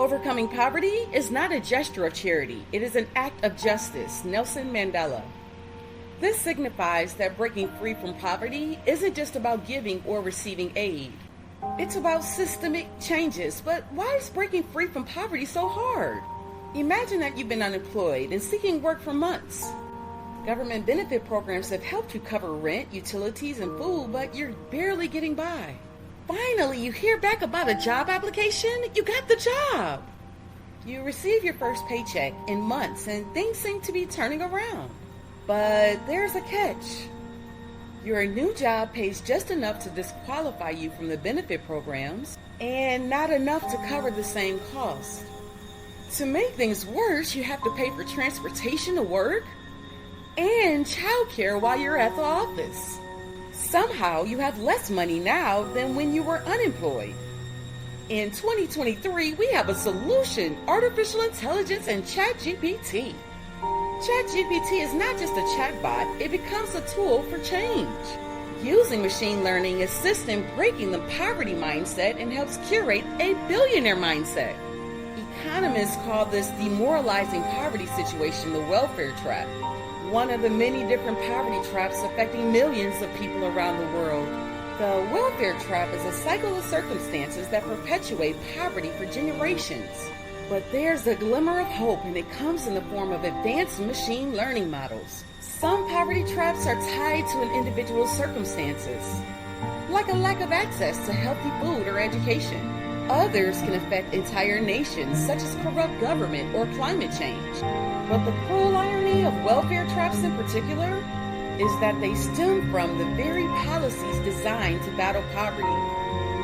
Overcoming poverty is not a gesture of charity, it is an act of justice. Nelson Mandela. This signifies that breaking free from poverty isn't just about giving or receiving aid. It's about systemic changes. But why is breaking free from poverty so hard? Imagine that you've been unemployed and seeking work for months. Government benefit programs have helped you cover rent, utilities, and food, but you're barely getting by. Finally, you hear back about a job application. You got the job. You receive your first paycheck in months and things seem to be turning around. But there's a catch. Your new job pays just enough to disqualify you from the benefit programs and not enough to cover the same cost. To make things worse, you have to pay for transportation to work and childcare while you're at the office. Somehow you have less money now than when you were unemployed. In 2023, we have a solution: artificial intelligence and ChatGPT. ChatGPT is not just a chatbot, it becomes a tool for change. Using machine learning assists in breaking the poverty mindset and helps curate a billionaire mindset. Economists call this demoralizing poverty situation the welfare trap, one of the many different poverty traps affecting millions of people around the world. The welfare trap is a cycle of circumstances that perpetuate poverty for generations. But there's a glimmer of hope, and it comes in the form of advanced machine learning models. Some poverty traps are tied to an individual's circumstances, like a lack of access to healthy food or education. Others can affect entire nations, such as corrupt government or climate change. But the cruel irony of welfare traps in particular is that they stem from the very policies designed to battle poverty.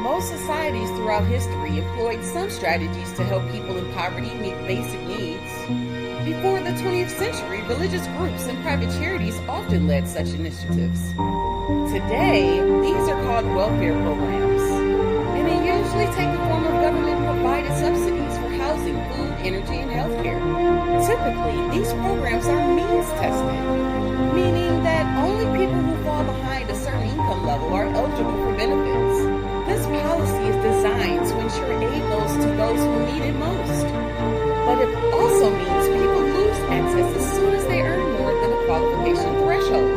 Most societies throughout history employed some strategies to help people in poverty meet basic needs. Before the 20th century, religious groups and private charities often led such initiatives. Today, these are called welfare programs, and they usually take the form of government-provided subsidies for housing, food, energy, and healthcare. Typically, these programs are means-tested, meaning that only people who fall behind a certain income level are eligible for benefits. This policy is designed to ensure aid goes to those who need it most. But it also means people lose access as soon as they earn more than the qualification threshold.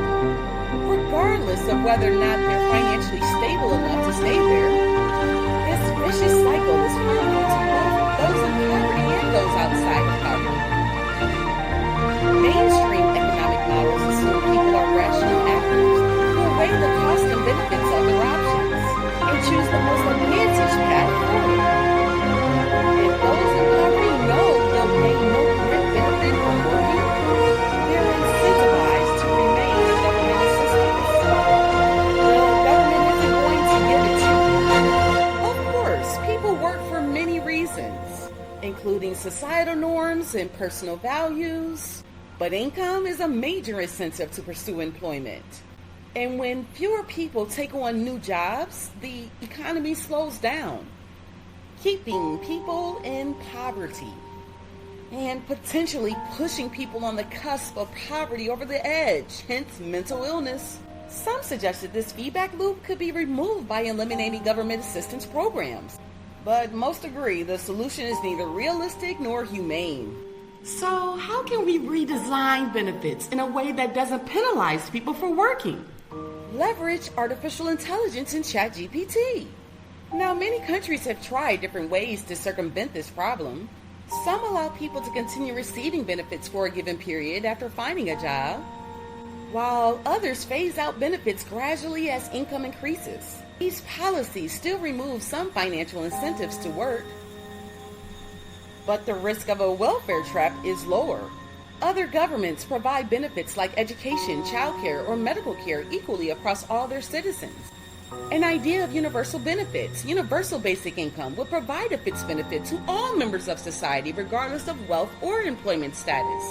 Regardless of whether or not they're financially stable enough to stay there, this vicious cycle is harmful to both those in poverty and those outside of poverty. Mainstream economic models assume people are rational actors who weigh the cost and benefits of their options and choose the most advantageous path forward. If those in poverty know they'll gain no direct benefit from working, they're incentivized to remain in government assistance. The government isn't going to give it to you. Of course, people work for many reasons, including societal norms and personal values, but income is a major incentive to pursue employment. And when fewer people take on new jobs, the economy slows down, keeping people in poverty and potentially pushing people on the cusp of poverty over the edge, hence mental illness. Some suggested this feedback loop could be removed by eliminating government assistance programs, but most agree the solution is neither realistic nor humane. So how can we redesign benefits in a way that doesn't penalize people for working? Leverage artificial intelligence in ChatGPT. Now, many countries have tried different ways to circumvent this problem. Some allow people to continue receiving benefits for a given period after finding a job, while others phase out benefits gradually as income increases. These policies still remove some financial incentives to work, but the risk of a welfare trap is lower. Other governments provide benefits like education, childcare, or medical care equally across all their citizens. An idea of universal benefits, universal basic income, would provide a fixed benefit to all members of society regardless of wealth or employment status.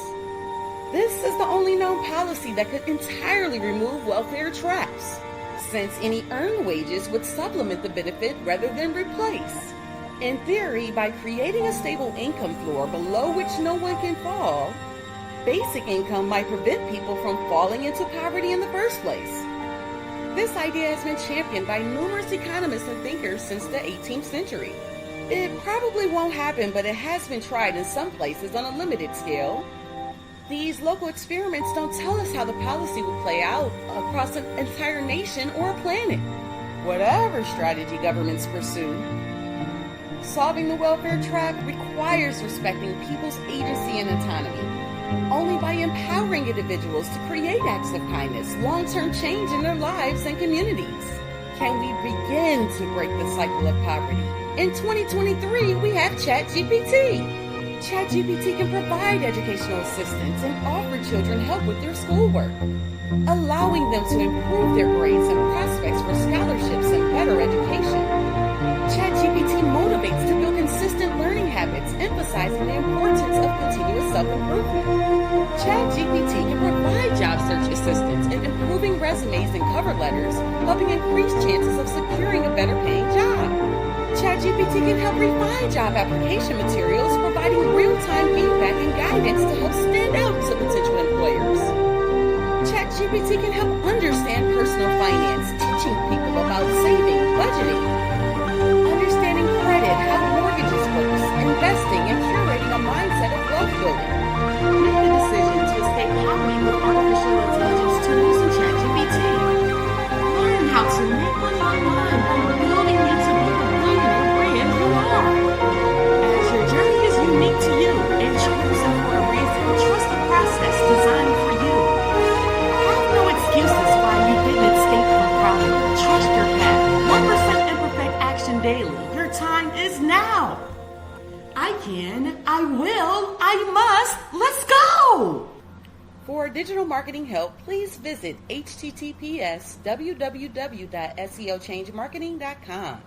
This is the only known policy that could entirely remove welfare traps, since any earned wages would supplement the benefit rather than replace. In theory, by creating a stable income floor below which no one can fall, basic income might prevent people from falling into poverty in the first place. This idea has been championed by numerous economists and thinkers since the 18th century. It probably won't happen, but it has been tried in some places on a limited scale. These local experiments don't tell us how the policy will play out across an entire nation or a planet. Whatever strategy governments pursue, solving the welfare trap requires respecting people's agency and autonomy. Only by empowering individuals to create acts of kindness, long-term change in their lives and communities, can we begin to break the cycle of poverty. In 2023, we have ChatGPT. ChatGPT can provide educational assistance and offer children help with their schoolwork, allowing them to improve their grades and prospects for scholarships and better education. ChatGPT motivates to build consistent learning habits, emphasizing the importance of continuous self-improvement. ChatGPT can provide job search assistance in improving resumes and cover letters, helping increase chances of securing a better-paying job. ChatGPT can help refine job application materials, providing real-time feedback and guidance to help stand out to potential employers. ChatGPT can help understand personal finance, teaching people about saving, budgeting, understanding credit, how mortgages work, investing, and curating a mindset of wealth building. Make the decision to escape poverty with artificial intelligence tools and ChatGPT. Learn how to make money online by building you to be the billionaire brand you are. As your journey is unique to you and chosen for a reason, trust the process designed for you. Have no excuses why you didn't escape from poverty. Trust your path. 1% imperfect action daily. Your time is now. I can, I will, I must. Let's go! For digital marketing help, please visit https://www.seochangemarketing.com.